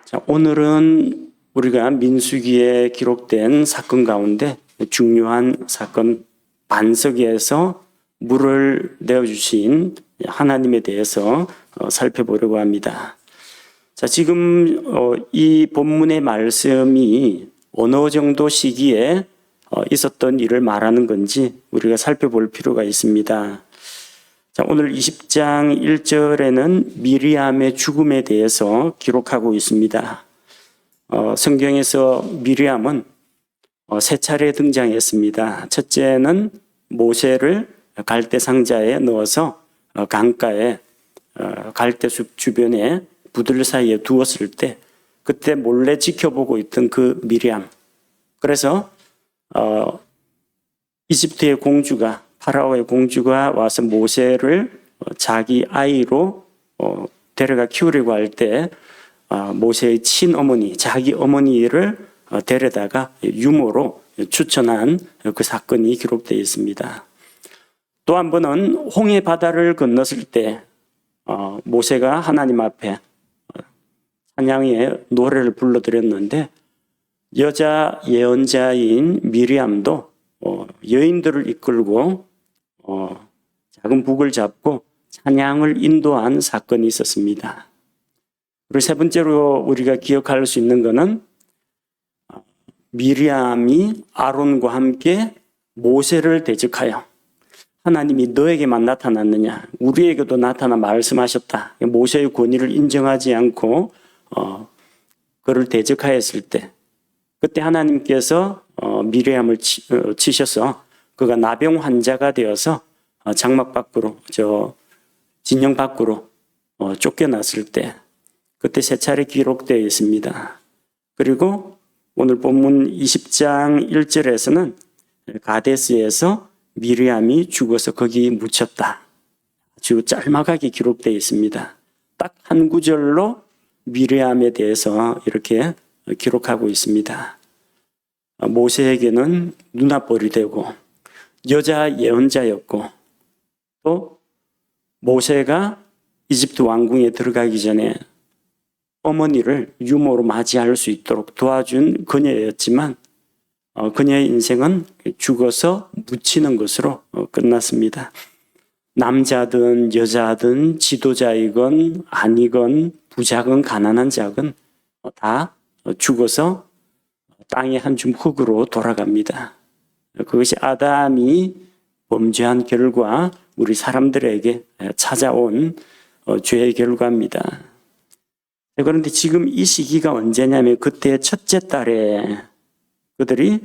자, 오늘은 우리가 민수기에 기록된 사건 가운데 중요한 사건 반석에서 물을 내어주신 하나님에 대해서 살펴보려고 합니다. 자, 지금 이 본문의 말씀이 어느 정도 시기에 있었던 일을 말하는 건지 우리가 살펴볼 필요가 있습니다. 자, 오늘 20장 1절에는 미리암의 죽음에 대해서 기록하고 있습니다. 성경에서 미리암은 세 차례 등장했습니다. 첫째는 모세를 갈대 상자에 넣어서 강가에 갈대숲 주변에 부들 사이에 두었을 때 그때 몰래 지켜보고 있던 그 미리암. 그래서 이집트의 공주가 파라오의 공주가 와서 모세를 자기 아이로 데려가 키우려고 할 때 모세의 친어머니, 자기 어머니를 데려다가 유모로 추천한 그 사건이 기록되어 있습니다. 또 한 번은 홍해 바다를 건넜을 때 모세가 하나님 앞에 찬양의 노래를 불러드렸는데 여자 예언자인 미리암도 여인들을 이끌고 작은 북을 잡고 찬양을 인도한 사건이 있었습니다. 그리고 세 번째로 우리가 기억할 수 있는 것은 미리암이 아론과 함께 모세를 대적하여 하나님이 너에게만 나타났느냐, 우리에게도 나타나 말씀하셨다. 모세의 권위를 인정하지 않고 그를 대적하였을 때 그때 하나님께서 미리암을 치셔서 그가 나병 환자가 되어서 장막 밖으로, 진영 밖으로 쫓겨났을 때 그때 세 차례 기록되어 있습니다. 그리고 오늘 본문 20장 1절에서는 가데스에서 미리암이 죽어서 거기 묻혔다. 아주 짤막하게 기록되어 있습니다. 딱 한 구절로 미리암에 대해서 이렇게 기록하고 있습니다. 모세에게는 누나뻘이 되고 여자 예언자였고 또 모세가 이집트 왕궁에 들어가기 전에 어머니를 유모로 맞이할 수 있도록 도와준 그녀였지만 그녀의 인생은 죽어서 묻히는 것으로 끝났습니다. 남자든 여자든 지도자이건 아니건 부자건 가난한 자건 다 죽어서 땅의 한 줌 흙으로 돌아갑니다. 그것이 아담이 범죄한 결과 우리 사람들에게 찾아온 죄의 결과입니다. 그런데 지금 이 시기가 언제냐면 그때 첫째 달에 그들이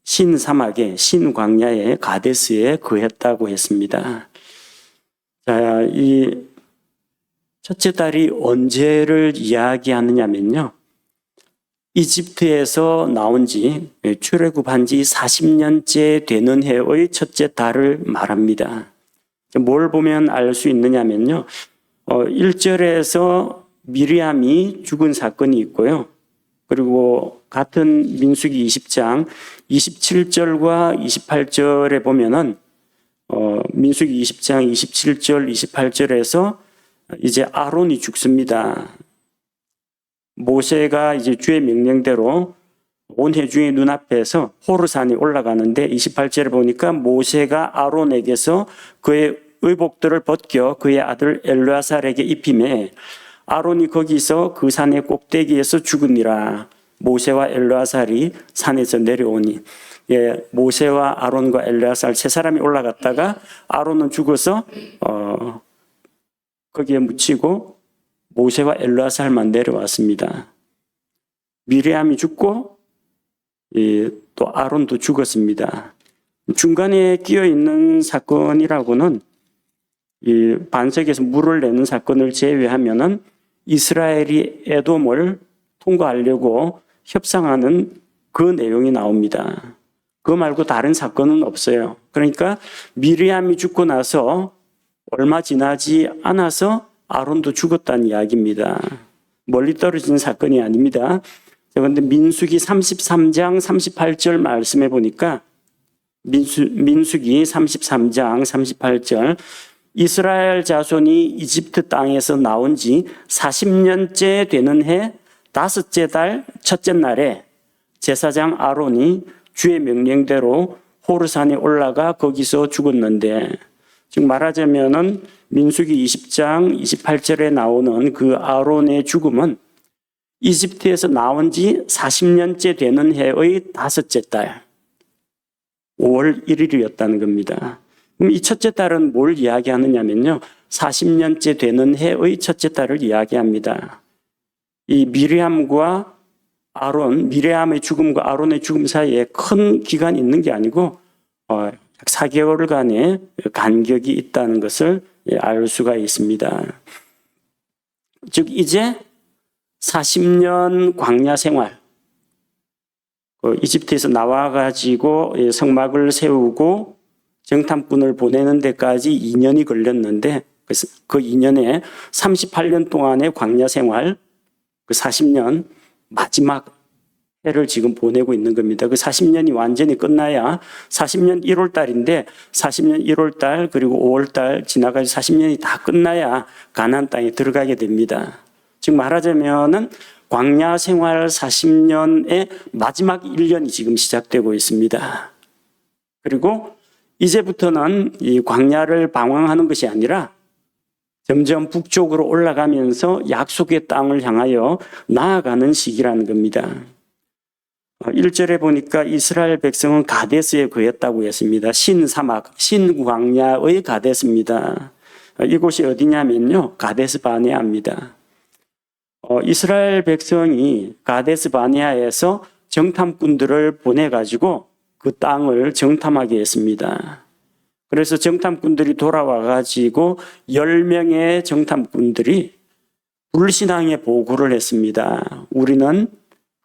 신사막에 신광야에 가데스에 거했다고 했습니다. 자, 이 첫째 달이 언제를 이야기하느냐면요. 이집트에서 나온 지 출애굽한 지 40년째 되는 해의 첫째 달을 말합니다. 뭘 보면 알 수 있느냐면요. 1절에서 미리암이 죽은 사건이 있고요. 그리고 같은 민수기 20장 27절과 28절에 보면은 민수기 20장 27절 28절에서 이제 아론이 죽습니다. 모세가 이제 주의 명령대로 온 회중의 눈앞에서 호르산에 올라가는데 28절에 보니까 모세가 아론에게서 그의 의복들을 벗겨 그의 아들 엘르아살에게 입히매 아론이 거기서 그 산의 꼭대기에서 죽으니라. 모세와 엘르아살이 산에서 내려오니 모세와 아론과 엘르아살 세 사람이 올라갔다가 아론은 죽어서 거기에 묻히고 모세와 엘르아살만 내려왔습니다. 미리암이 죽고 또 아론도 죽었습니다. 중간에 끼어 있는 사건이라고는 이 반석에서 물을 내는 사건을 제외하면은 이스라엘이 에돔을 통과하려고 협상하는 그 내용이 나옵니다. 그거 말고 다른 사건은 없어요. 그러니까 미리암이 죽고 나서 얼마 지나지 않아서 아론도 죽었다는 이야기입니다. 멀리 떨어진 사건이 아닙니다. 그런데 민수기 33장 38절 말씀해 보니까 민수기 33장 38절 이스라엘 자손이 이집트 땅에서 나온 지 40년째 되는 해 다섯째 달 첫째 날에 제사장 아론이 주의 명령대로 호르산에 올라가 거기서 죽었는데, 즉 말하자면은 민수기 20장 28절에 나오는 그 아론의 죽음은 이집트에서 나온 지 40년째 되는 해의 다섯째 달 5월 1일이었다는 겁니다. 그럼 이 첫째 달은 뭘 이야기하느냐면요, 40년째 되는 해의 첫째 달을 이야기합니다. 이 미리암과 아론, 미리암의 죽음과 아론의 죽음 사이에 큰 기간이 있는 게 아니고 약 4개월간의 간격이 있다는 것을 알 수가 있습니다. 즉 이제 40년 광야 생활, 이집트에서 나와가지고 성막을 세우고 정탐꾼을 보내는 데까지 2년이 걸렸는데, 그래서 그 2년에 38년 동안의 광야 생활, 그 40년 마지막 해를 지금 보내고 있는 겁니다. 그 40년이 완전히 끝나야 40년 1월 달인데 40년 1월 달 그리고 5월 달 지나가서 40년이 다 끝나야 가나안 땅에 들어가게 됩니다. 즉 말하자면은 광야 생활 40년의 마지막 1년이 지금 시작되고 있습니다. 그리고 이제부터는 이 광야를 방황하는 것이 아니라 점점 북쪽으로 올라가면서 약속의 땅을 향하여 나아가는 시기라는 겁니다. 1절에 보니까 이스라엘 백성은 가데스에 거했다고 했습니다. 신사막, 신광야의 가데스입니다. 이곳이 어디냐면요, 가데스 바네아입니다. 이스라엘 백성이 가데스 바네아에서 정탐꾼들을 보내가지고 그 땅을 정탐하게 했습니다. 그래서 정탐꾼들이 돌아와가지고 10명의 정탐꾼들이 불신앙의 보고를 했습니다. 우리는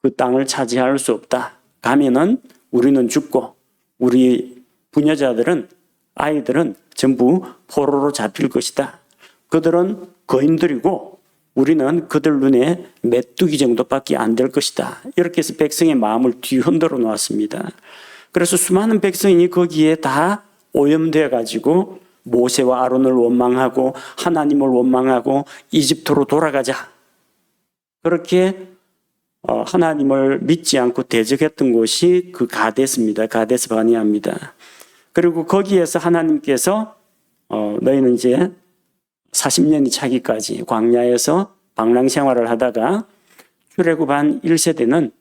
그 땅을 차지할 수 없다. 가면은 우리는 죽고 우리 부녀자들은, 아이들은 전부 포로로 잡힐 것이다. 그들은 거인들이고 우리는 그들 눈에 메뚜기 정도밖에 안 될 것이다. 이렇게 해서 백성의 마음을 뒤흔들어 놓았습니다. 그래서 수많은 백성이 거기에 다 오염되어 가지고 모세와 아론을 원망하고 하나님을 원망하고 이집트로 돌아가자, 그렇게 하나님을 믿지 않고 대적했던 곳이 그 가데스입니다. 가데스 바네아입니다. 그리고 거기에서 하나님께서 너희는 이제 40년이 차기까지 광야에서 방랑 생활을 하다가 출애굽한 1세대는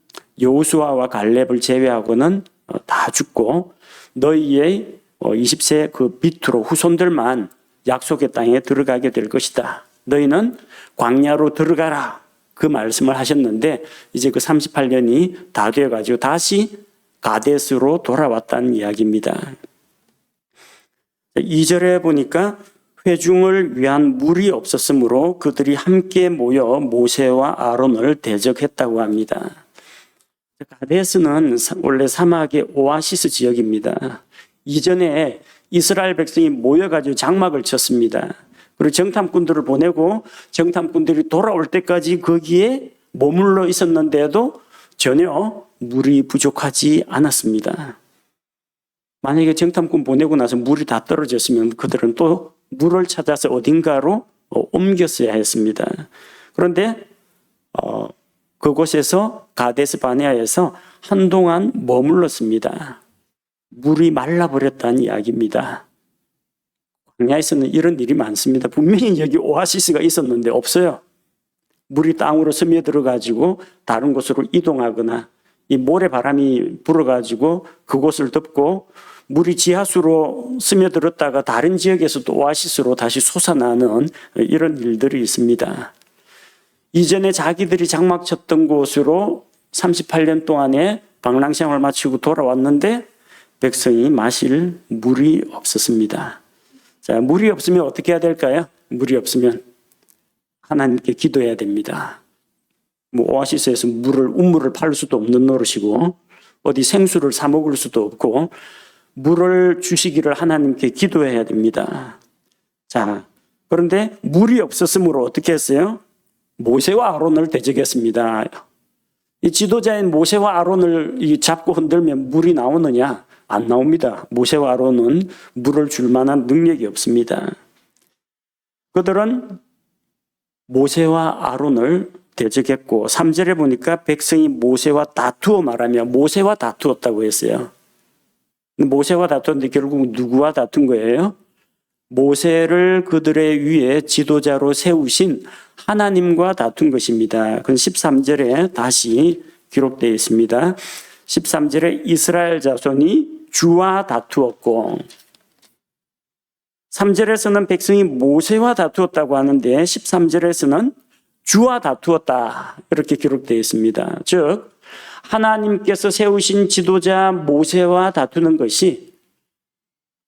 여호수아와 갈렙을 제외하고는 다 죽고 너희의 20세 그 밑으로 후손들만 약속의 땅에 들어가게 될 것이다. 너희는 광야로 들어가라. 그 말씀을 하셨는데 이제 그 38년이 다 되어가지고 다시 가데스로 돌아왔다는 이야기입니다. 2절에 보니까 회중을 위한 물이 없었으므로 그들이 함께 모여 모세와 아론을 대적했다고 합니다. 가데스는 원래 사막의 오아시스 지역입니다. 이전에 이스라엘 백성이 모여가지고 장막을 쳤습니다. 그리고 정탐꾼들을 보내고 정탐꾼들이 돌아올 때까지 거기에 머물러 있었는데도 전혀 물이 부족하지 않았습니다. 만약에 정탐꾼 보내고 나서 물이 다 떨어졌으면 그들은 또 물을 찾아서 어딘가로 옮겼어야 했습니다. 그런데 그곳에서 가데스 바네아에서 한동안 머물렀습니다. 물이 말라버렸다는 이야기입니다. 광야에서는 이런 일이 많습니다. 분명히 여기 오아시스가 있었는데 없어요. 물이 땅으로 스며들어가지고 다른 곳으로 이동하거나 이 모래바람이 불어가지고 그곳을 덮고 물이 지하수로 스며들었다가 다른 지역에서 또 오아시스로 다시 솟아나는 이런 일들이 있습니다. 이전에 자기들이 장막 쳤던 곳으로 38년 동안의 방랑생활을 마치고 돌아왔는데 백성이 마실 물이 없었습니다. 자, 물이 없으면 어떻게 해야 될까요? 물이 없으면 하나님께 기도해야 됩니다. 오아시스에서 우물을 팔 수도 없는 노릇이고 어디 생수를 사 먹을 수도 없고 물을 주시기를 하나님께 기도해야 됩니다. 자, 그런데 물이 없었으므로 어떻게 했어요? 모세와 아론을 대적했습니다. 이 지도자인 모세와 아론을 잡고 흔들면 물이 나오느냐? 안 나옵니다. 모세와 아론은 물을 줄 만한 능력이 없습니다. 그들은 모세와 아론을 대적했고 3절에 보니까 백성이 모세와 다투어 말하며 모세와 다투었다고 했어요. 모세와 다투었는데 결국 누구와 다툰 거예요? 모세를 그들의 위에 지도자로 세우신 하나님과 다툰 것입니다. 그건 13절에 다시 기록되어 있습니다. 13절에 이스라엘 자손이 주와 다투었고 3절에서는 백성이 모세와 다투었다고 하는데 13절에서는 주와 다투었다 이렇게 기록되어 있습니다. 즉 하나님께서 세우신 지도자 모세와 다투는 것이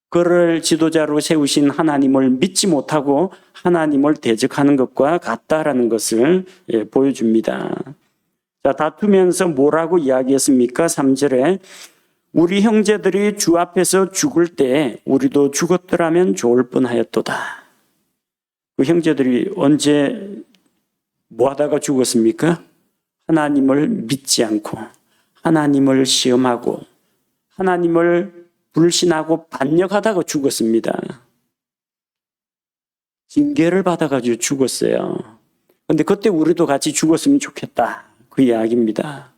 그를 지도자로 세우신 하나님을 믿지 못하고 하나님을 대적하는 것과 같다라는 것을 보여줍니다. 자, 다투면서 뭐라고 이야기했습니까? 3절에 우리 형제들이 주 앞에서 죽을 때 우리도 죽었더라면 좋을 뻔하였도다. 그 형제들이 언제 뭐 하다가 죽었습니까? 하나님을 믿지 않고 하나님을 시험하고 하나님을 불신하고 반역하다가 죽었습니다. 징계를 받아가지고 죽었어요. 그런데 그때 우리도 같이 죽었으면 좋겠다. 그 이야기입니다.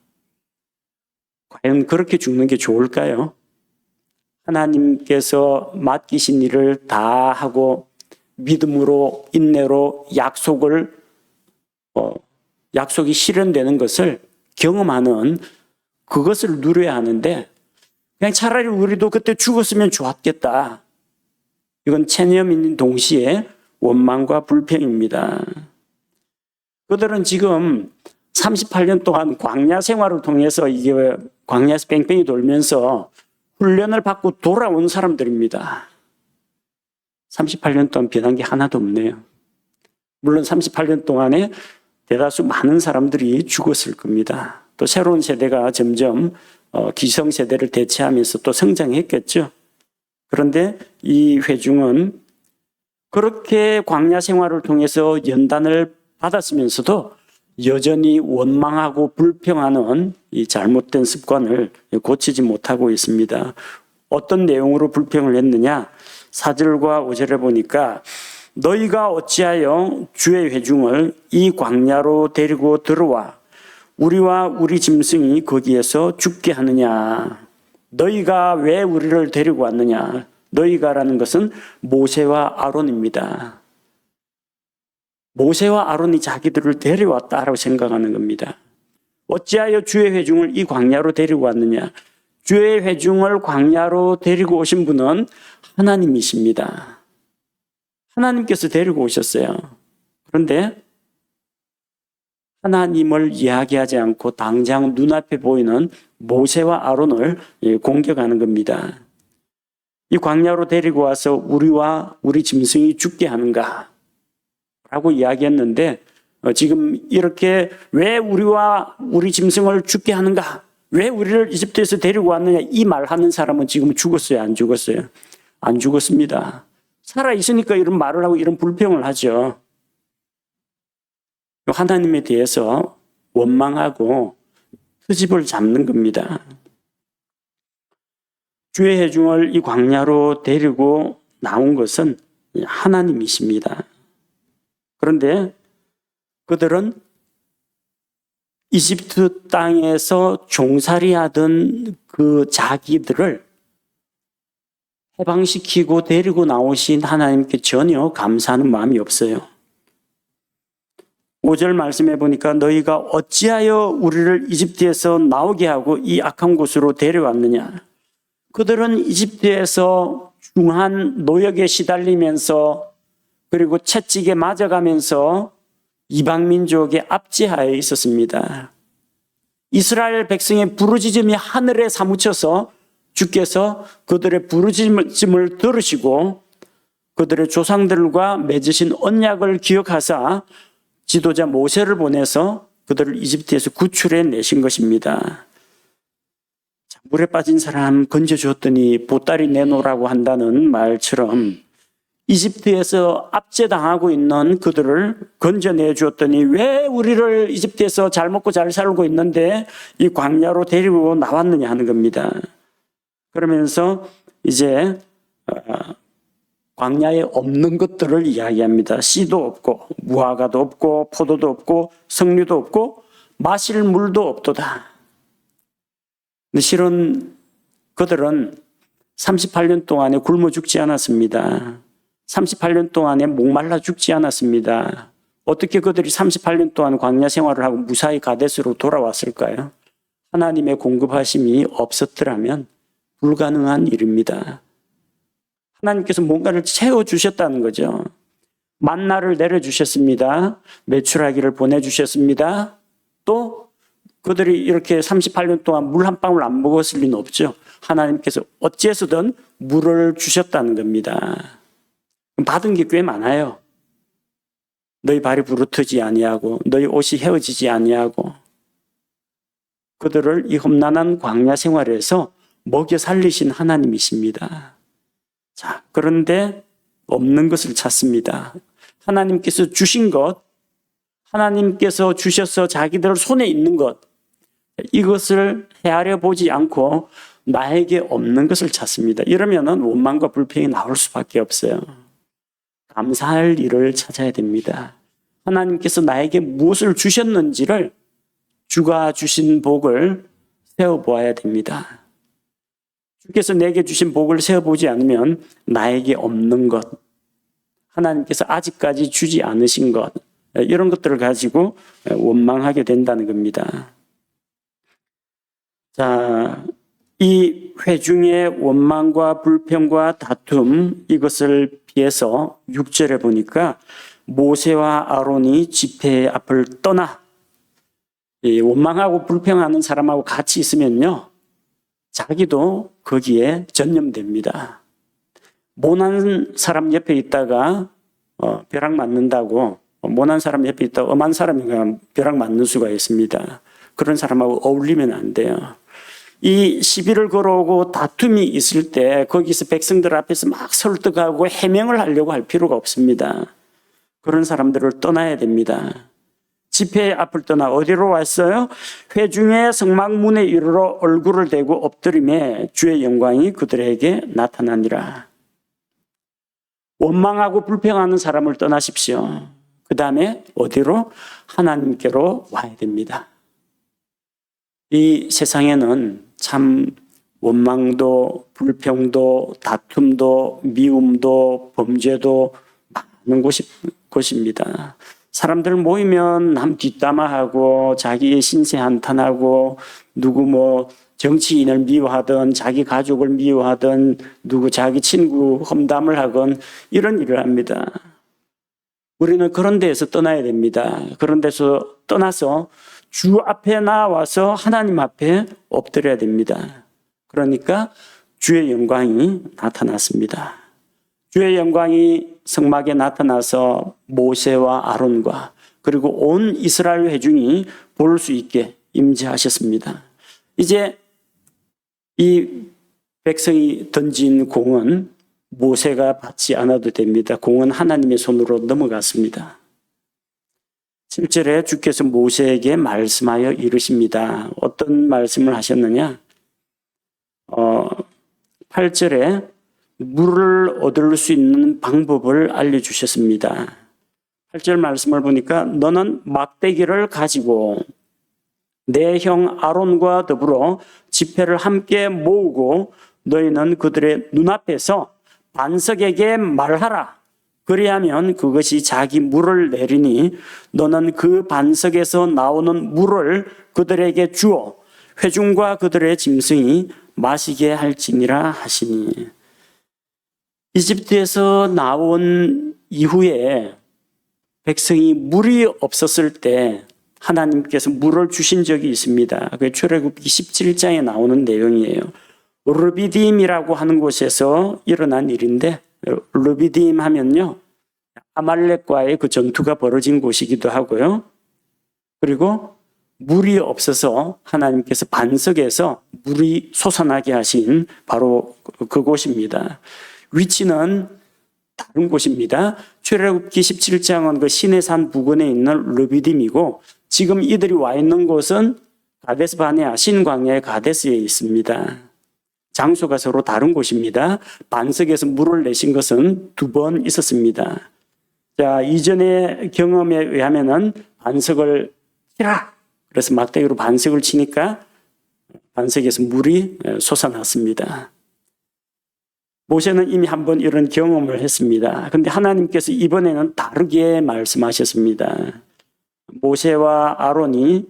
과연 그렇게 죽는 게 좋을까요? 하나님께서 맡기신 일을 다 하고 믿음으로 인내로 약속이 실현되는 것을 경험하는 그것을 누려야 하는데 그냥 차라리 우리도 그때 죽었으면 좋았겠다. 이건 체념인 동시에 원망과 불평입니다. 그들은 지금 38년 동안 광야 생활을 통해서 이게 광야에서 뺑뺑이 돌면서 훈련을 받고 돌아온 사람들입니다. 38년 동안 변한 게 하나도 없네요. 물론 38년 동안에 대다수 많은 사람들이 죽었을 겁니다. 또 새로운 세대가 점점 기성세대를 대체하면서 또 성장했겠죠. 그런데 이 회중은 그렇게 광야 생활을 통해서 연단을 받았으면서도 여전히 원망하고 불평하는 이 잘못된 습관을 고치지 못하고 있습니다. 어떤 내용으로 불평을 했느냐? 4절과 5절에 보니까 너희가 어찌하여 주의 회중을 이 광야로 데리고 들어와 우리와 우리 짐승이 거기에서 죽게 하느냐? 너희가 왜 우리를 데리고 왔느냐? 너희가라는 것은 모세와 아론입니다. 모세와 아론이 자기들을 데려왔다라고 생각하는 겁니다. 어찌하여 주의 회중을 이 광야로 데리고 왔느냐? 주의 회중을 광야로 데리고 오신 분은 하나님이십니다. 하나님께서 데리고 오셨어요. 그런데 하나님을 이야기하지 않고 당장 눈앞에 보이는 모세와 아론을 공격하는 겁니다. 이 광야로 데리고 와서 우리와 우리 짐승이 죽게 하는가? 라고 이야기했는데 지금 이렇게 왜 우리와 우리 짐승을 죽게 하는가? 왜 우리를 이집트에서 데리고 왔느냐? 이 말하는 사람은 지금 죽었어요? 안 죽었어요? 안 죽었습니다. 살아있으니까 이런 말을 하고 이런 불평을 하죠. 하나님에 대해서 원망하고 트집을 잡는 겁니다. 주의 회중을 이 광야로 데리고 나온 것은 하나님이십니다. 그런데 그들은 이집트 땅에서 종살이하던 그 자기들을 해방시키고 데리고 나오신 하나님께 전혀 감사하는 마음이 없어요. 5절 말씀해 보니까 너희가 어찌하여 우리를 이집트에서 나오게 하고 이 악한 곳으로 데려왔느냐. 그들은 이집트에서 중한 노역에 시달리면서 그리고 채찍에 맞아가면서 이방민족의 압제하에 있었습니다. 이스라엘 백성의 부르짖음이 하늘에 사무쳐서 주께서 그들의 부르짖음을 들으시고 그들의 조상들과 맺으신 언약을 기억하사 지도자 모세를 보내서 그들을 이집트에서 구출해 내신 것입니다. 물에 빠진 사람 건져주었더니 보따리 내놓으라고 한다는 말처럼 이집트에서 압제당하고 있는 그들을 건져내 주었더니 왜 우리를 이집트에서 잘 먹고 잘 살고 있는데 이 광야로 데리고 나왔느냐 하는 겁니다. 그러면서 이제 광야에 없는 것들을 이야기합니다. 씨도 없고 무화과도 없고 포도도 없고 석류도 없고 마실 물도 없도다. 근데 실은 그들은 38년 동안에 굶어 죽지 않았습니다. 38년 동안에 목말라 죽지 않았습니다. 어떻게 그들이 38년 동안 광야 생활을 하고 무사히 가데스로 돌아왔을까요? 하나님의 공급하심이 없었더라면 불가능한 일입니다. 하나님께서 뭔가를 채워주셨다는 거죠. 만나를 내려주셨습니다. 메추라기를 보내주셨습니다. 또 그들이 이렇게 38년 동안 물 한 방울 안 먹었을 리는 없죠. 하나님께서 어찌해서든 물을 주셨다는 겁니다. 받은 게 꽤 많아요. 너희 발이 부르트지 아니하고 너희 옷이 헤어지지 아니하고 그들을 이 험난한 광야 생활에서 먹여 살리신 하나님이십니다. 자, 그런데 없는 것을 찾습니다. 하나님께서 주신 것, 하나님께서 주셔서 자기들 손에 있는 것, 이것을 헤아려 보지 않고 나에게 없는 것을 찾습니다. 이러면은 원망과 불평이 나올 수밖에 없어요. 감사할 일을 찾아야 됩니다. 하나님께서 나에게 무엇을 주셨는지를 주가 주신 복을 세어보아야 됩니다. 주께서 내게 주신 복을 세어보지 않으면 나에게 없는 것, 하나님께서 아직까지 주지 않으신 것, 이런 것들을 가지고 원망하게 된다는 겁니다. 자, 이 회중의 원망과 불평과 다툼, 이것을 피해서 6절에 보니까 모세와 아론이 집회 앞을 떠나, 원망하고 불평하는 사람하고 같이 있으면요, 자기도 거기에 전념됩니다. 모난 사람 옆에 있다가 벼락 맞는다고, 모난 사람 옆에 있다가 엄한 사람이 벼락 맞는 수가 있습니다. 그런 사람하고 어울리면 안 돼요. 이 시비를 걸어오고 다툼이 있을 때 거기서 백성들 앞에서 막 설득하고 해명을 하려고 할 필요가 없습니다. 그런 사람들을 떠나야 됩니다. 집회 앞을 떠나 어디로 왔어요? 회중의 성막문에 이르러 얼굴을 대고 엎드리매 주의 영광이 그들에게 나타나니라. 원망하고 불평하는 사람을 떠나십시오. 그 다음에 어디로? 하나님께로 와야 됩니다. 이 세상에는 참 원망도 불평도 다툼도 미움도 범죄도 많은 곳입니다. 사람들 모이면 남 뒷담화하고 자기의 신세 한탄하고 누구 정치인을 미워하든 자기 가족을 미워하든 누구 자기 친구 험담을 하건 이런 일을 합니다. 우리는 그런 데에서 떠나야 됩니다. 그런 데서 떠나서 주 앞에 나와서 하나님 앞에 엎드려야 됩니다. 그러니까 주의 영광이 나타났습니다. 주의 영광이 성막에 나타나서 모세와 아론과 그리고 온 이스라엘 회중이 볼 수 있게 임재하셨습니다. 이제 이 백성이 던진 공은 모세가 받지 않아도 됩니다. 공은 하나님의 손으로 넘어갔습니다. 7절에 주께서 모세에게 말씀하여 이르십니다. 어떤 말씀을 하셨느냐? 8절에 물을 얻을 수 있는 방법을 알려주셨습니다. 8절 말씀을 보니까 너는 막대기를 가지고 내 형 아론과 더불어 지폐를 함께 모으고 너희는 그들의 눈앞에서 반석에게 말하라. 그리하면 그것이 자기 물을 내리니 너는 그 반석에서 나오는 물을 그들에게 주어 회중과 그들의 짐승이 마시게 할지니라 하시니. 이집트에서 나온 이후에 백성이 물이 없었을 때 하나님께서 물을 주신 적이 있습니다. 그게 출애굽기 17장에 나오는 내용이에요. 르비딤이라고 하는 곳에서 일어난 일인데, 르비딤 하면요, 아말렉과의 그 전투가 벌어진 곳이기도 하고요. 그리고 물이 없어서 하나님께서 반석에서 물이 솟아나게 하신 바로 그곳입니다. 위치는 다른 곳입니다. 출애굽기 17장은 그 시내산 부근에 있는 르비딤이고 지금 이들이 와 있는 곳은 가데스 바네아 신광야의 가데스에 있습니다. 장소가 서로 다른 곳입니다. 반석에서 물을 내신 것은 2번 있었습니다. 자, 이전의 경험에 의하면은 반석을 치라. 그래서 막대기로 반석을 치니까 반석에서 물이 솟아났습니다. 모세는 이미 한번 이런 경험을 했습니다. 그런데 하나님께서 이번에는 다르게 말씀하셨습니다. 모세와 아론이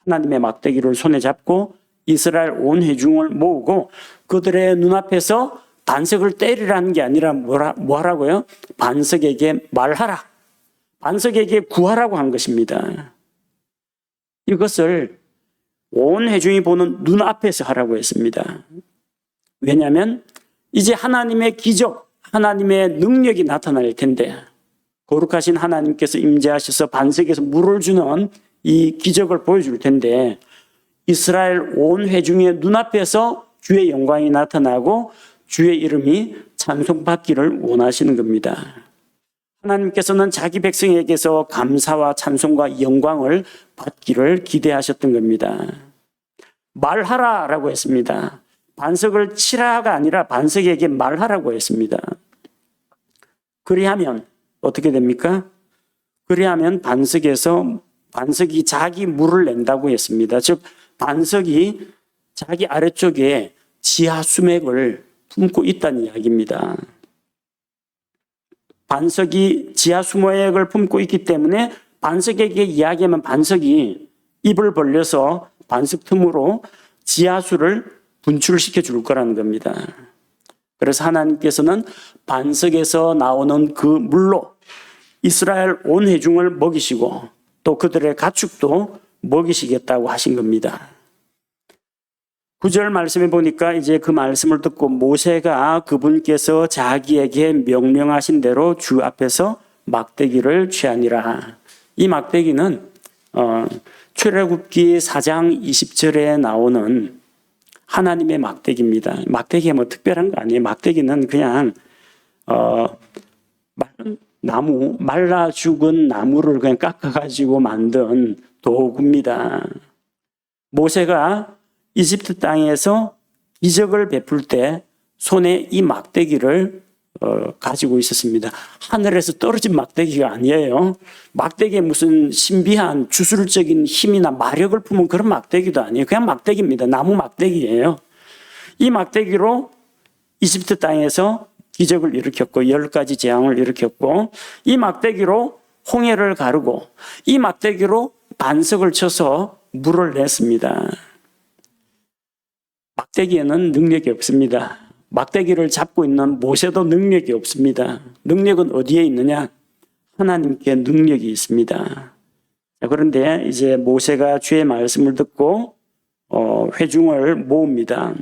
하나님의 막대기를 손에 잡고 이스라엘 온 회중을 모으고 그들의 눈앞에서 반석을 때리라는 게 아니라 뭐라고요? 반석에게 말하라. 반석에게 구하라고 한 것입니다. 이것을 온 회중이 보는 눈앞에서 하라고 했습니다. 왜냐하면 이제 하나님의 기적, 하나님의 능력이 나타날 텐데 거룩하신 하나님께서 임재하셔서 반석에서 물을 주는 이 기적을 보여줄 텐데 이스라엘 온 회중의 눈앞에서 주의 영광이 나타나고 주의 이름이 찬송받기를 원하시는 겁니다. 하나님께서는 자기 백성에게서 감사와 찬송과 영광을 받기를 기대하셨던 겁니다. 말하라라고 했습니다. 반석을 치라가 아니라 반석에게 말하라고 했습니다. 그리하면 어떻게 됩니까? 그리하면 반석이 자기 물을 낸다고 했습니다. 즉 반석이 자기 아래쪽에 지하 수맥을 품고 있다는 이야기입니다. 반석이 지하 수맥을 품고 있기 때문에 반석에게 이야기하면 반석이 입을 벌려서 반석 틈으로 지하수를 분출시켜 줄 거라는 겁니다. 그래서 하나님께서는 반석에서 나오는 그 물로 이스라엘 온 회중을 먹이시고 또 그들의 가축도 먹이시겠다고 하신 겁니다. 9절 말씀에 보니까 이제 그 말씀을 듣고 모세가 그분께서 자기에게 명령하신 대로 주 앞에서 막대기를 취하니라. 이 막대기는 출애굽기 4장 20절에 나오는 하나님의 막대기입니다. 막대기가 뭐 특별한 거 아니에요. 막대기는 그냥 말라 죽은 나무를 그냥 깎아가지고 만든 도구입니다. 모세가 이집트 땅에서 기적을 베풀 때 손에 이 막대기를 가지고 있었습니다. 하늘에서 떨어진 막대기가 아니에요. 막대기에 무슨 신비한 주술적인 힘이나 마력을 품은 그런 막대기도 아니에요. 그냥 막대기입니다. 나무 막대기예요. 이 막대기로 이집트 땅에서 기적을 일으켰고 10가지 재앙을 일으켰고 이 막대기로 홍해를 가르고 이 막대기로 반석을 쳐서 물을 냈습니다. 막대기에는 능력이 없습니다. 막대기를 잡고 있는 모세도 능력이 없습니다. 능력은 어디에 있느냐? 하나님께 능력이 있습니다. 그런데 이제 모세가 주의 말씀을 듣고 회중을 모읍니다.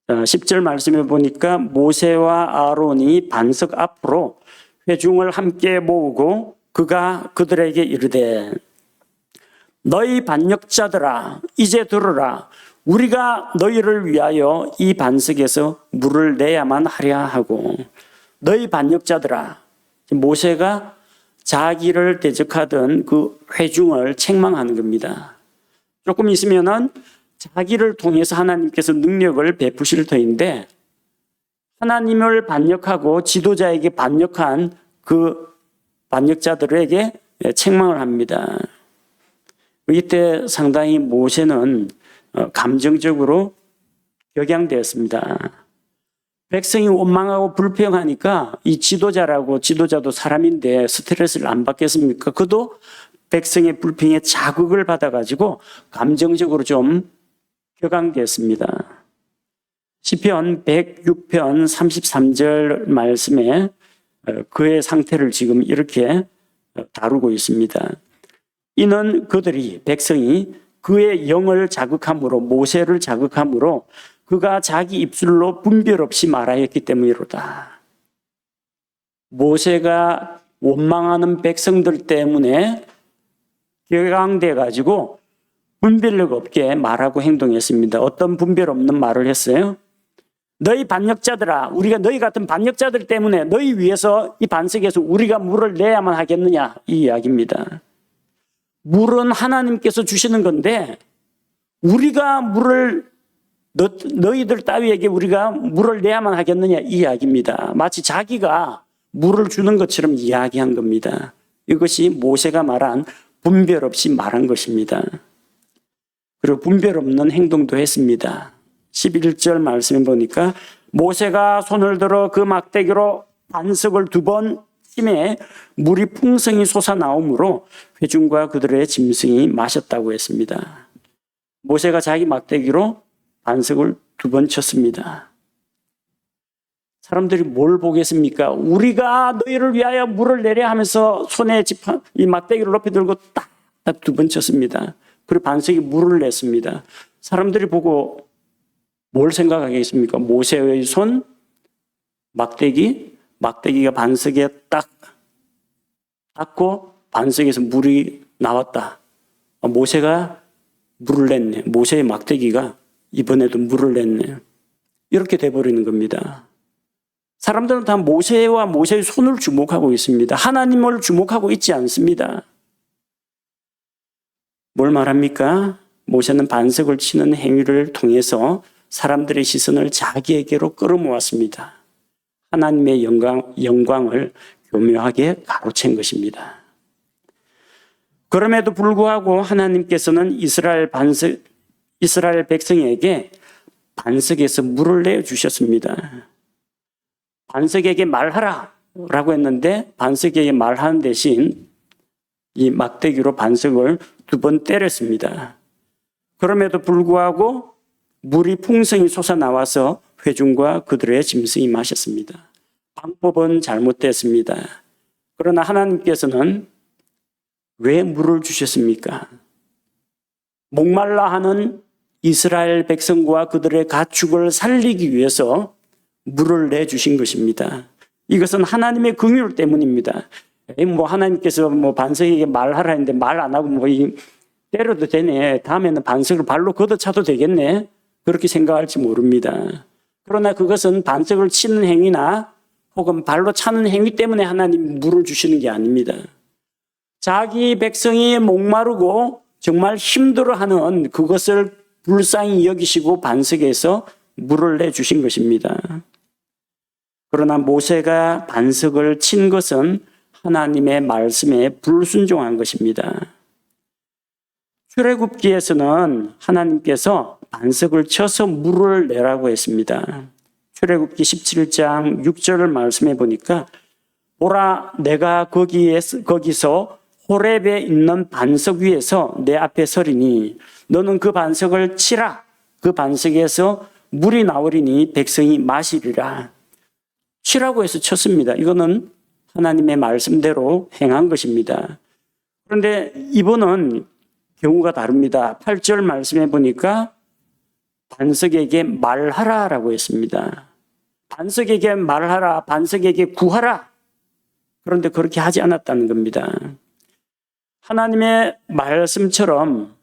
10절 말씀에 보니까 모세와 아론이 반석 앞으로 회중을 함께 모으고 그가 그들에게 이르되 너희 반역자들아 이제 들으라. 우리가 너희를 위하여 이 반석에서 물을 내야만 하랴 하고 너희 반역자들아. 모세가 자기를 대적하던 그 회중을 책망하는 겁니다. 조금 있으면은 자기를 통해서 하나님께서 능력을 베푸실 터인데 하나님을 반역하고 지도자에게 반역한 그 반역자들에게 책망을 합니다. 이때 상당히 모세는 감정적으로 격양되었습니다. 백성이 원망하고 불평하니까 이 지도자도 사람인데 스트레스를 안 받겠습니까? 그도 백성의 불평에 자극을 받아가지고 감정적으로 좀 격양되었습니다. 시편 106편 33절 말씀에 그의 상태를 지금 이렇게 다루고 있습니다. 이는 그들이 백성이 그의 영을 자극함으로 모세를 자극함으로 그가 자기 입술로 분별 없이 말하였기 때문이로다. 모세가 원망하는 백성들 때문에 격앙돼 가지고 분별력 없게 말하고 행동했습니다. 어떤 분별 없는 말을 했어요? 너희 반역자들아, 우리가 너희 같은 반역자들 때문에 너희 위해서 이 반석에서 우리가 물을 내야만 하겠느냐, 이 이야기입니다. 물은 하나님께서 주시는 건데 우리가 물을 너희들 따위에게 우리가 물을 내야만 하겠느냐 이 이야기입니다. 마치 자기가 물을 주는 것처럼 이야기한 겁니다. 이것이 모세가 말한 분별 없이 말한 것입니다. 그리고 분별 없는 행동도 했습니다. 11절 말씀에 보니까 모세가 손을 들어 그 막대기로 반석을 2번 침에 물이 풍성히 솟아나오므로 회중과 그들의 짐승이 마셨다고 했습니다. 모세가 자기 막대기로 반석을 2번 쳤습니다. 사람들이 뭘 보겠습니까? 우리가 너희를 위하여 물을 내려 하면서 손에 이 막대기를 높이 들고 딱딱 2번 쳤습니다. 그리고 반석이 물을 냈습니다. 사람들이 보고 뭘 생각하겠습니까? 모세의 손, 막대기가 반석에 딱 닿고 반석에서 물이 나왔다. 모세가 물을 냈네. 모세의 막대기가 이번에도 물을 냈네. 이렇게 돼버리는 겁니다. 사람들은 다 모세와 모세의 손을 주목하고 있습니다. 하나님을 주목하고 있지 않습니다. 뭘 말합니까? 모세는 반석을 치는 행위를 통해서 사람들의 시선을 자기에게로 끌어모았습니다. 하나님의 영광을 교묘하게 가로챈 것입니다. 그럼에도 불구하고 하나님께서는 이스라엘 백성에게 반석에서 물을 내주셨습니다. 반석에게 말하라 라고 했는데 반석에게 말하는 대신 이 막대기로 반석을 2번 때렸습니다. 그럼에도 불구하고 물이 풍성히 솟아나와서 회중과 그들의 짐승이 마셨습니다. 방법은 잘못됐습니다. 그러나 하나님께서는 왜 물을 주셨습니까? 목말라 하는 이스라엘 백성과 그들의 가축을 살리기 위해서 물을 내주신 것입니다. 이것은 하나님의 긍휼 때문입니다. 하나님께서 반석에게 말하라 했는데 말 안 하고 때려도 되네. 다음에는 반석을 발로 걷어차도 되겠네. 그렇게 생각할지 모릅니다. 그러나 그것은 반석을 치는 행위나 혹은 발로 차는 행위 때문에 하나님 물을 주시는 게 아닙니다. 자기 백성이 목마르고 정말 힘들어하는 그것을 불쌍히 여기시고 반석에서 물을 내주신 것입니다. 그러나 모세가 반석을 친 것은 하나님의 말씀에 불순종한 것입니다. 출애굽기에서는 하나님께서 반석을 쳐서 물을 내라고 했습니다. 출애굽기 17장 6절 말씀해 보니까 보라 내가 거기서 호렙에 있는 반석 위에서 내 앞에 서리니 너는 그 반석을 치라. 그 반석에서 물이 나오리니 백성이 마시리라. 치라고 해서 쳤습니다. 이거는 하나님의 말씀대로 행한 것입니다. 그런데 이번은 경우가 다릅니다. 8절 말씀해 보니까 반석에게 말하라라고 했습니다. 반석에게 말하라, 반석에게 구하라. 그런데 그렇게 하지 않았다는 겁니다. 하나님의 말씀처럼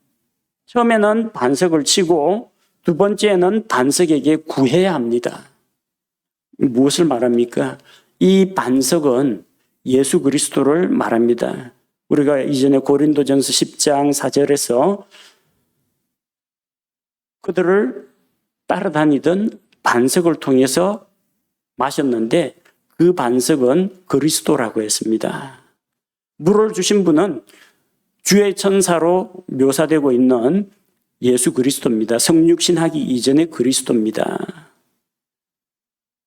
처음에는 반석을 치고 2번째는 반석에게 구해야 합니다. 무엇을 말합니까? 이 반석은 예수 그리스도를 말합니다. 우리가 이전에 고린도전서 10장 4절에서 그들을 따라다니던 반석을 통해서 마셨는데 그 반석은 그리스도라고 했습니다. 물을 주신 분은 주의 천사로 묘사되고 있는 예수 그리스도입니다. 성육신하기 이전의 그리스도입니다.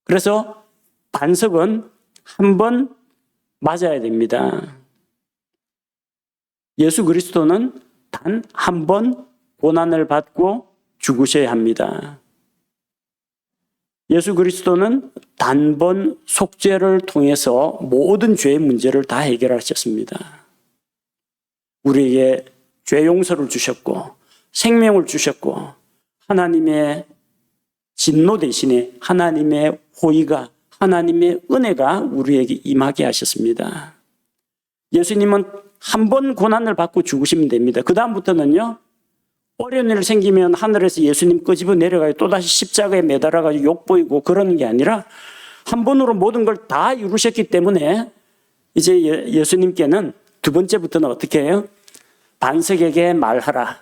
그래서 반석은 한 번 맞아야 됩니다. 예수 그리스도는 단 한 번 고난을 받고 죽으셔야 합니다. 예수 그리스도는 단번 속죄를 통해서 모든 죄의 문제를 다 해결하셨습니다. 우리에게 죄 용서를 주셨고 생명을 주셨고 하나님의 진노 대신에 하나님의 호의가 하나님의 은혜가 우리에게 임하게 하셨습니다. 예수님은 한 번 고난을 받고 죽으시면 됩니다. 그 다음부터는요, 어려운 일 생기면 하늘에서 예수님 끄집어 내려가요. 또다시 십자가에 매달아가지고 욕 보이고 그러는 게 아니라 한 번으로 모든 걸 다 이루셨기 때문에 이제 예수님께는 2번째부터는 어떻게 해요? 반석에게 말하라.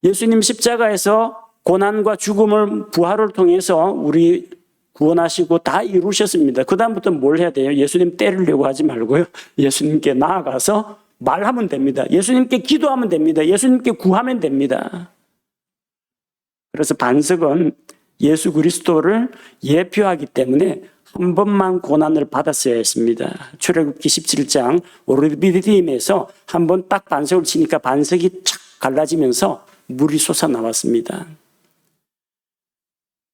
예수님 십자가에서 고난과 죽음을 부활을 통해서 우리 구원하시고 다 이루셨습니다. 그 다음부터 뭘 해야 돼요? 예수님 때리려고 하지 말고요. 예수님께 나아가서 말하면 됩니다. 예수님께 기도하면 됩니다. 예수님께 구하면 됩니다. 그래서 반석은 예수 그리스도를 예표하기 때문에 한 번만 고난을 받았어야 했습니다. 출애굽기 17장 오르비딤에서 한 번 딱 반석을 치니까 반석이 착 갈라지면서 물이 솟아나왔습니다.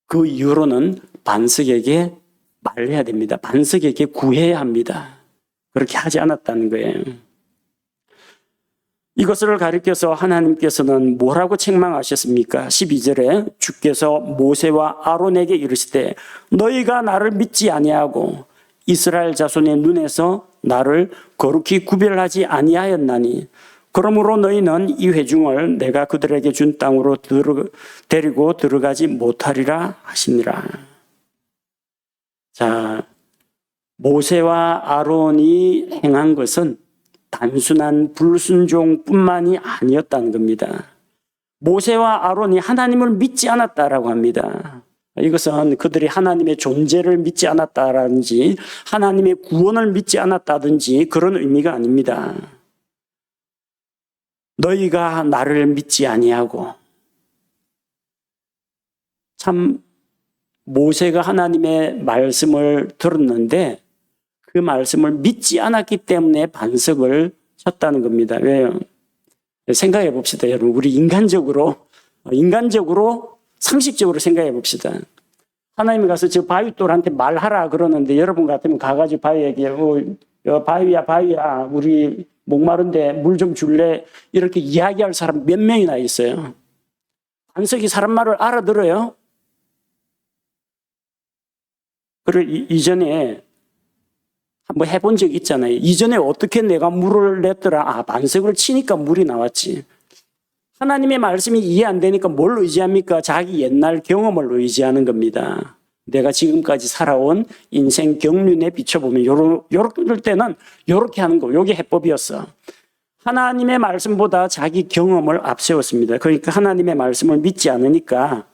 그 이후로는 반석에게 말해야 됩니다. 반석에게 구해야 합니다. 그렇게 하지 않았다는 거예요. 이것을 가리켜서 하나님께서는 뭐라고 책망하셨습니까? 12절에 주께서 모세와 아론에게 이르시되 너희가 나를 믿지 아니하고 이스라엘 자손의 눈에서 나를 거룩히 구별하지 아니하였나니 그러므로 너희는 이 회중을 내가 그들에게 준 땅으로 데리고 들어가지 못하리라 하시니라. 자, 모세와 아론이 행한 것은 단순한 불순종뿐만이 아니었다는 겁니다. 모세와 아론이 하나님을 믿지 않았다라고 합니다. 이것은 그들이 하나님의 존재를 믿지 않았다든지 하나님의 구원을 믿지 않았다든지 그런 의미가 아닙니다. 너희가 나를 믿지 아니하고, 참 모세가 하나님의 말씀을 들었는데 그 말씀을 믿지 않았기 때문에 반석을 쳤다는 겁니다. 왜요? 생각해 봅시다, 여러분. 우리 인간적으로 상식적으로 생각해 봅시다. 하나님이 가서 저 바위돌한테 말하라 그러는데 여러분 같으면 가가지고 바위에게 바위야 우리 목마른데 물 좀 줄래? 이렇게 이야기할 사람 몇 명이나 있어요. 반석이 사람 말을 알아들어요? 그리고 이전에 한번 해본 적 있잖아요. 이전에 어떻게 내가 물을 냈더라? 반석을 치니까 물이 나왔지. 하나님의 말씀이 이해 안 되니까 뭘 의지합니까? 자기 옛날 경험을 의지하는 겁니다. 내가 지금까지 살아온 인생 경륜에 비춰보면 요럴 때는 요렇게 하는 거, 요게 해법이었어. 하나님의 말씀보다 자기 경험을 앞세웠습니다. 그러니까 하나님의 말씀을 믿지 않으니까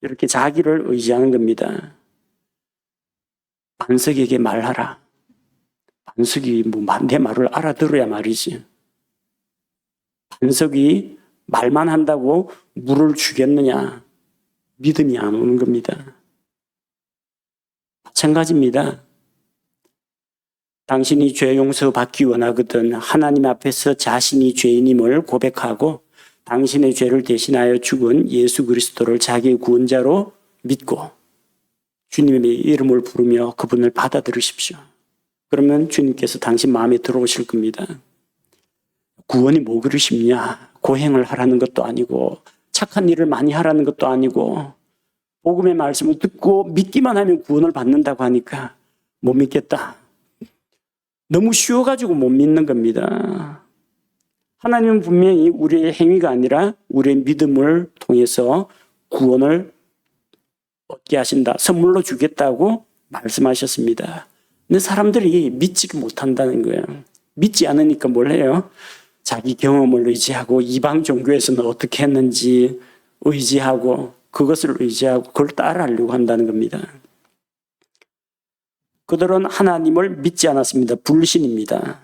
이렇게 자기를 의지하는 겁니다. 반석에게 말하라. 반석이 내 말을 알아들어야 말이지. 반석이 말만 한다고 물을 주겠느냐? 믿음이 안 오는 겁니다. 마찬가지입니다. 당신이 죄 용서 받기 원하거든 하나님 앞에서 자신이 죄인임을 고백하고 당신의 죄를 대신하여 죽은 예수 그리스도를 자기의 구원자로 믿고 주님의 이름을 부르며 그분을 받아들이십시오. 그러면 주님께서 당신 마음에 들어오실 겁니다. 구원이 뭐 그리 쉽냐? 고행을 하라는 것도 아니고 착한 일을 많이 하라는 것도 아니고 복음의 말씀을 듣고 믿기만 하면 구원을 받는다고 하니까 못 믿겠다. 너무 쉬워가지고 못 믿는 겁니다. 하나님은 분명히 우리의 행위가 아니라 우리의 믿음을 통해서 구원을 얻게 하신다. 선물로 주겠다고 말씀하셨습니다. 근데 사람들이 믿지를 못한다는 거예요. 믿지 않으니까 뭘 해요? 자기 경험을 의지하고 이방 종교에서는 어떻게 했는지 의지하고 그것을 의지하고 그걸 따라하려고 한다는 겁니다. 그들은 하나님을 믿지 않았습니다. 불신입니다.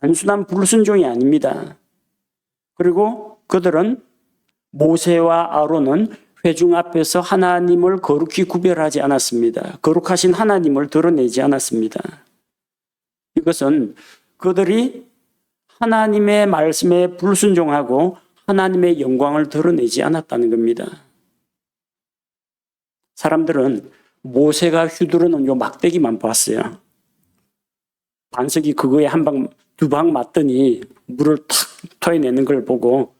단순한 불순종이 아닙니다. 그리고 그들은 모세와 아론은 회중 앞에서 하나님을 거룩히 구별하지 않았습니다. 거룩하신 하나님을 드러내지 않았습니다. 이것은 그들이 하나님의 말씀에 불순종하고 하나님의 영광을 드러내지 않았다는 겁니다. 사람들은 모세가 휘두르는 요 막대기만 봤어요. 반석이 그거에 한 방, 두 방 맞더니 물을 탁 토해내는 걸 보고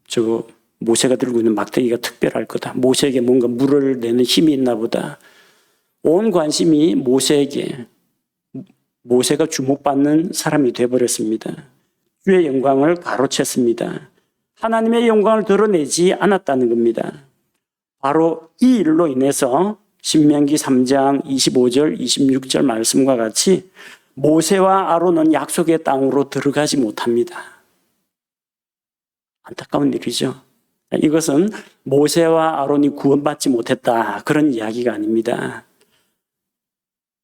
저 모세가 들고 있는 막대기가 특별할 거다. 모세에게 뭔가 물을 내는 힘이 있나 보다. 온 관심이 모세에게, 모세가 주목받는 사람이 되어버렸습니다. 주의 영광을 가로챘습니다. 하나님의 영광을 드러내지 않았다는 겁니다. 바로 이 일로 인해서 신명기 3장 25절 26절 말씀과 같이 모세와 아론은 약속의 땅으로 들어가지 못합니다. 안타까운 일이죠. 이것은 모세와 아론이 구원받지 못했다, 그런 이야기가 아닙니다.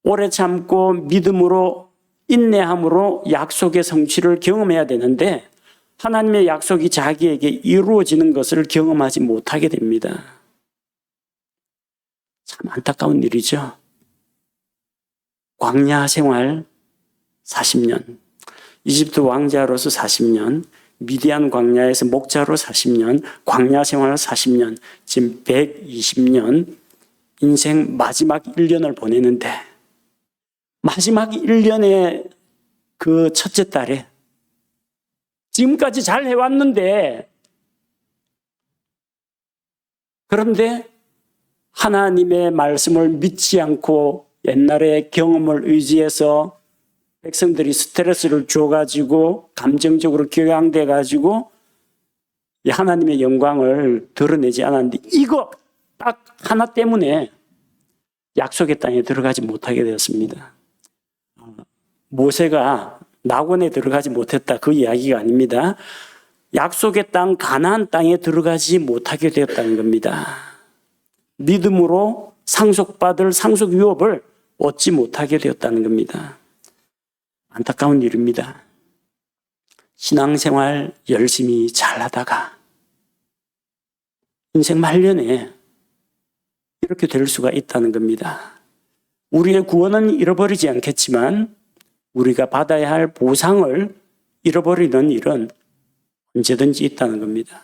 오래 참고 믿음으로 인내함으로 약속의 성취를 경험해야 되는데 하나님의 약속이 자기에게 이루어지는 것을 경험하지 못하게 됩니다. 참 안타까운 일이죠. 광야 생활 40년, 이집트 왕자로서 40년, 미디안 광야에서 목자로 40년, 광야 생활 40년, 지금 120년, 인생 마지막 1년을 보내는데 마지막 1년의 그 첫째 달에 지금까지 잘 해왔는데, 그런데 하나님의 말씀을 믿지 않고 옛날의 경험을 의지해서 백성들이 스트레스를 줘가지고 감정적으로 격양돼가지고 하나님의 영광을 드러내지 않았는데, 이거 딱 하나 때문에 약속의 땅에 들어가지 못하게 되었습니다. 모세가 낙원에 들어가지 못했다, 그 이야기가 아닙니다. 약속의 땅 가나안 땅에 들어가지 못하게 되었다는 겁니다. 믿음으로 상속받을 상속 유업을 얻지 못하게 되었다는 겁니다. 안타까운 일입니다. 신앙생활 열심히 잘하다가 인생 말년에 이렇게 될 수가 있다는 겁니다. 우리의 구원은 잃어버리지 않겠지만 우리가 받아야 할 보상을 잃어버리는 일은 언제든지 있다는 겁니다.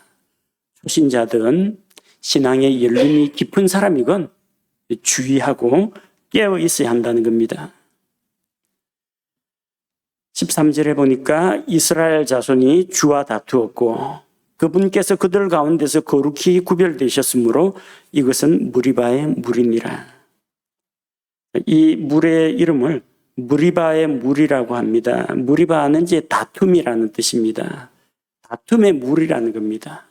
초신자든 신앙의 열림이 깊은 사람이건 주의하고 깨어 있어야 한다는 겁니다. 13절에 보니까 이스라엘 자손이 주와 다투었고 그분께서 그들 가운데서 거룩히 구별되셨으므로 이것은 무리바의 물이니라. 이 물의 이름을 무리바의 물이라고 합니다. 무리바는 이제 다툼이라는 뜻입니다. 다툼의 물이라는 겁니다.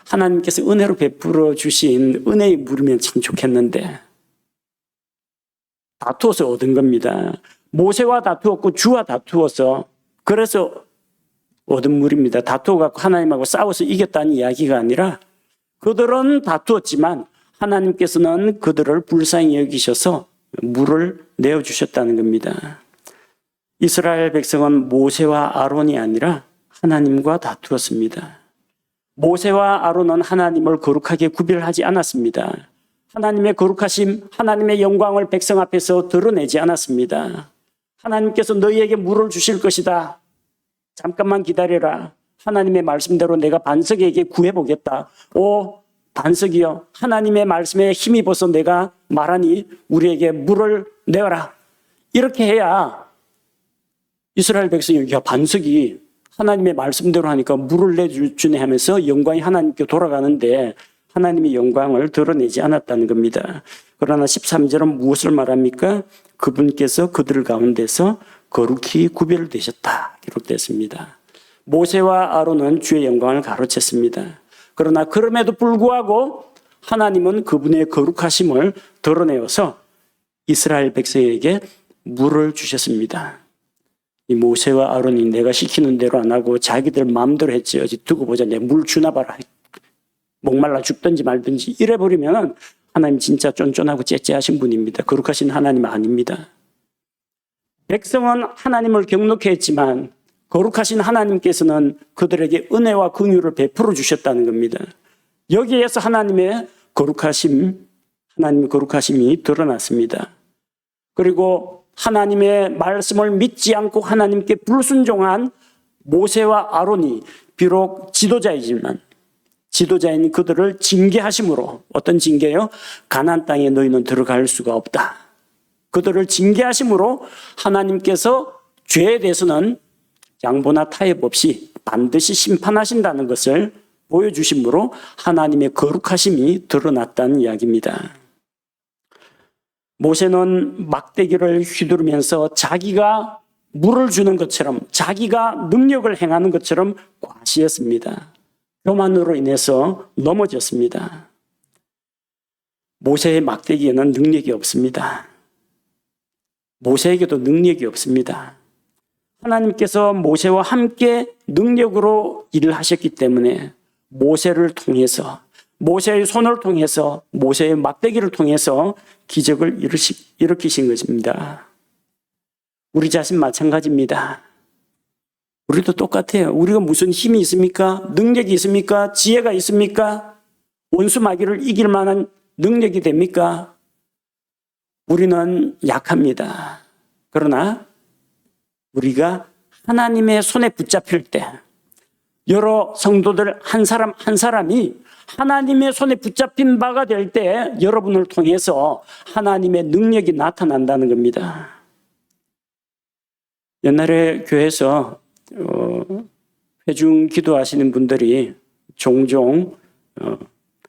하나님께서 은혜로 베풀어 주신 은혜의 물이면 참 좋겠는데 다투어서 얻은 겁니다. 모세와 다투었고 주와 다투어서 그래서 얻은 물입니다. 다투어갖고 하나님하고 싸워서 이겼다는 이야기가 아니라 그들은 다투었지만 하나님께서는 그들을 불쌍히 여기셔서 물을 내어주셨다는 겁니다. 이스라엘 백성은 모세와 아론이 아니라 하나님과 다투었습니다. 모세와 아론은 하나님을 거룩하게 구별하지 않았습니다. 하나님의 거룩하심, 하나님의 영광을 백성 앞에서 드러내지 않았습니다. 하나님께서 너희에게 물을 주실 것이다. 잠깐만 기다려라. 하나님의 말씀대로 내가 반석에게 구해보겠다. 오 반석이여, 하나님의 말씀에 힘입어서 내가 말하니 우리에게 물을 내어라. 이렇게 해야 이스라엘 백성이 야 반석이 하나님의 말씀대로 하니까 물을 내주네 하면서 영광이 하나님께 돌아가는데 하나님의 영광을 드러내지 않았다는 겁니다. 그러나 13절은 무엇을 말합니까? 그분께서 그들 가운데서 거룩히 구별되셨다 기록됐습니다. 모세와 아론은 주의 영광을 가로챘습니다. 그러나 그럼에도 불구하고 하나님은 그분의 거룩하심을 드러내어서 이스라엘 백성에게 물을 주셨습니다. 이 모세와 아론이 내가 시키는 대로 안 하고 자기들 마음대로 했지. 어디 두고 보자. 내 물 주나 봐라. 목말라 죽든지 말든지 이래버리면 하나님 진짜 쫀쫀하고 째째하신 분입니다. 거룩하신 하나님 아닙니다. 백성은 하나님을 경록해 했지만 거룩하신 하나님께서는 그들에게 은혜와 긍휼을 베풀어 주셨다는 겁니다. 여기에서 하나님의 거룩하심이 드러났습니다. 그리고 하나님의 말씀을 믿지 않고 하나님께 불순종한 모세와 아론이 비록 지도자이지만 지도자인 그들을 징계하심으로, 어떤 징계요? 가나안 땅에 너희는 들어갈 수가 없다. 그들을 징계하심으로 하나님께서 죄에 대해서는 양보나 타협 없이 반드시 심판하신다는 것을 보여주심으로 하나님의 거룩하심이 드러났다는 이야기입니다. 모세는 막대기를 휘두르면서 자기가 물을 주는 것처럼, 자기가 능력을 행하는 것처럼 과시했습니다. 교만으로 인해서 넘어졌습니다. 모세의 막대기에는 능력이 없습니다. 모세에게도 능력이 없습니다. 하나님께서 모세와 함께 능력으로 일을 하셨기 때문에 모세를 통해서, 모세의 손을 통해서, 모세의 막대기를 통해서 기적을 일으키신 것입니다. 우리 자신 마찬가지입니다. 우리도 똑같아요. 우리가 무슨 힘이 있습니까? 능력이 있습니까? 지혜가 있습니까? 원수 마귀를 이길 만한 능력이 됩니까? 우리는 약합니다. 그러나 우리가 하나님의 손에 붙잡힐 때, 여러 성도들 한 사람 한 사람이 하나님의 손에 붙잡힌 바가 될 때 여러분을 통해서 하나님의 능력이 나타난다는 겁니다. 옛날에 교회에서 회중 기도하시는 분들이 종종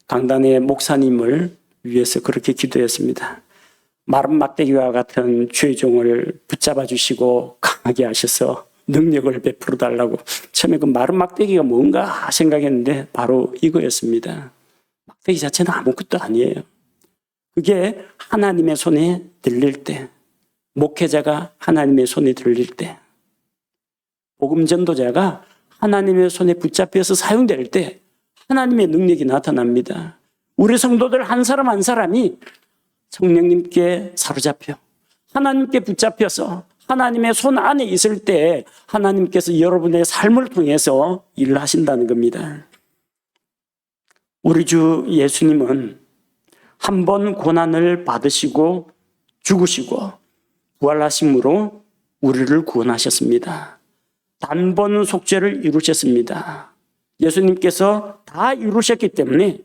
강단의 목사님을 위해서 그렇게 기도했습니다. 마른 막대기와 같은 주의 종을 붙잡아 주시고 강하게 하셔서 능력을 베풀어 달라고. 처음에 그 마른 막대기가 뭔가 생각했는데 바로 이거였습니다. 막대기 자체는 아무것도 아니에요. 그게 하나님의 손에 들릴 때, 목회자가 하나님의 손에 들릴 때, 복음 전도자가 하나님의 손에 붙잡혀서 사용될 때 하나님의 능력이 나타납니다. 우리 성도들 한 사람 한 사람이 성령님께 사로잡혀 하나님께 붙잡혀서 하나님의 손 안에 있을 때 하나님께서 여러분의 삶을 통해서 일을 하신다는 겁니다. 우리 주 예수님은 한 번 고난을 받으시고 죽으시고 부활하심으로 우리를 구원하셨습니다. 단번 속죄를 이루셨습니다. 예수님께서 다 이루셨기 때문에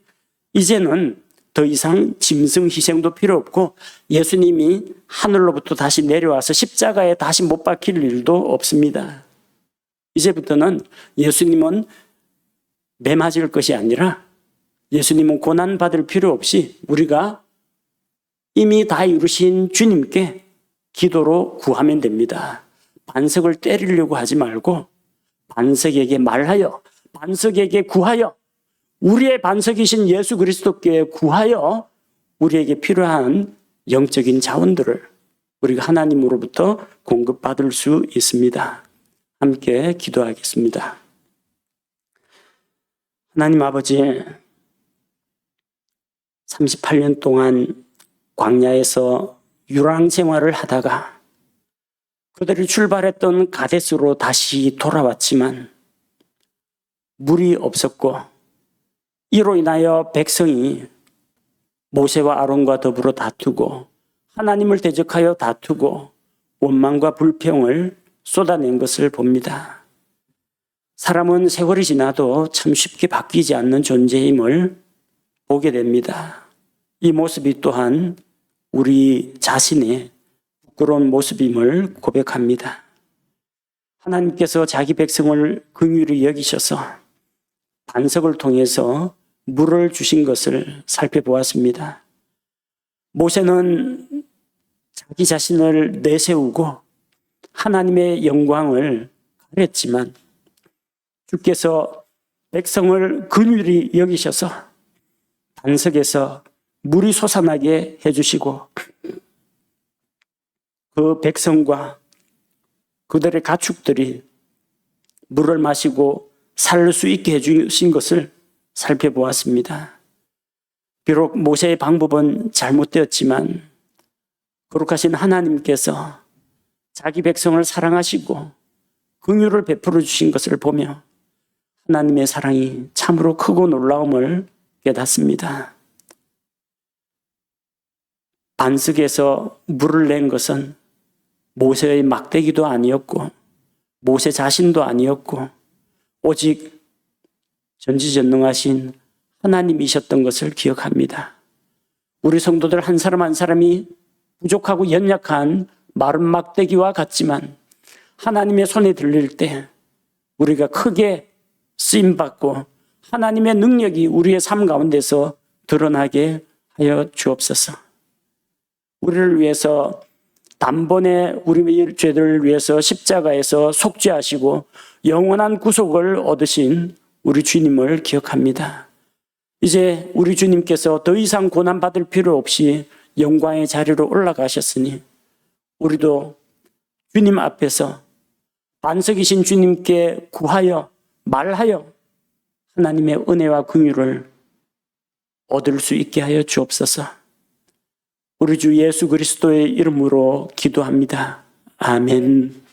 이제는 더 이상 짐승 희생도 필요 없고 예수님이 하늘로부터 다시 내려와서 십자가에 다시 못 박힐 일도 없습니다. 이제부터는 예수님은 매 맞을 것이 아니라 예수님은 고난받을 필요 없이 우리가 이미 다 이루신 주님께 기도로 구하면 됩니다. 반석을 때리려고 하지 말고 반석에게 말하여, 반석에게 구하여, 우리의 반석이신 예수 그리스도께 구하여 우리에게 필요한 영적인 자원들을 우리가 하나님으로부터 공급받을 수 있습니다. 함께 기도하겠습니다. 하나님 아버지, 38년 동안 광야에서 유랑 생활을 하다가 그들이 출발했던 가데스로 다시 돌아왔지만 물이 없었고 이로 인하여 백성이 모세와 아론과 더불어 다투고 하나님을 대적하여 다투고 원망과 불평을 쏟아낸 것을 봅니다. 사람은 세월이 지나도 참 쉽게 바뀌지 않는 존재임을 보게 됩니다. 이 모습이 또한 우리 자신의 부끄러운 모습임을 고백합니다. 하나님께서 자기 백성을 긍휼히 여기셔서 반석을 통해서 물을 주신 것을 살펴보았습니다. 모세는 자기 자신을 내세우고 하나님의 영광을 가렸지만 주께서 백성을 긍휼히 여기셔서 반석에서 물이 솟아나게 해주시고 그 백성과 그들의 가축들이 물을 마시고 살 수 있게 해주신 것을 살펴보았습니다. 비록 모세의 방법은 잘못되었지만 거룩하신 하나님께서 자기 백성을 사랑하시고 긍휼을 베풀어 주신 것을 보며 하나님의 사랑이 참으로 크고 놀라움을 깨닫습니다. 반석에서 물을 낸 것은 모세의 막대기도 아니었고 모세 자신도 아니었고 오직 전지전능하신 하나님이셨던 것을 기억합니다. 우리 성도들 한 사람 한 사람이 부족하고 연약한 마른 막대기와 같지만 하나님의 손에 들릴 때 우리가 크게 쓰임받고 하나님의 능력이 우리의 삶 가운데서 드러나게 하여 주옵소서. 우리를 위해서 단번에 우리의 죄들을 위해서 십자가에서 속죄하시고 영원한 구속을 얻으신 우리 주님을 기억합니다. 이제 우리 주님께서 더 이상 고난받을 필요 없이 영광의 자리로 올라가셨으니 우리도 주님 앞에서 반석이신 주님께 구하여 말하여 하나님의 은혜와 긍휼을 얻을 수 있게 하여 주옵소서. 우리 주 예수 그리스도의 이름으로 기도합니다. 아멘.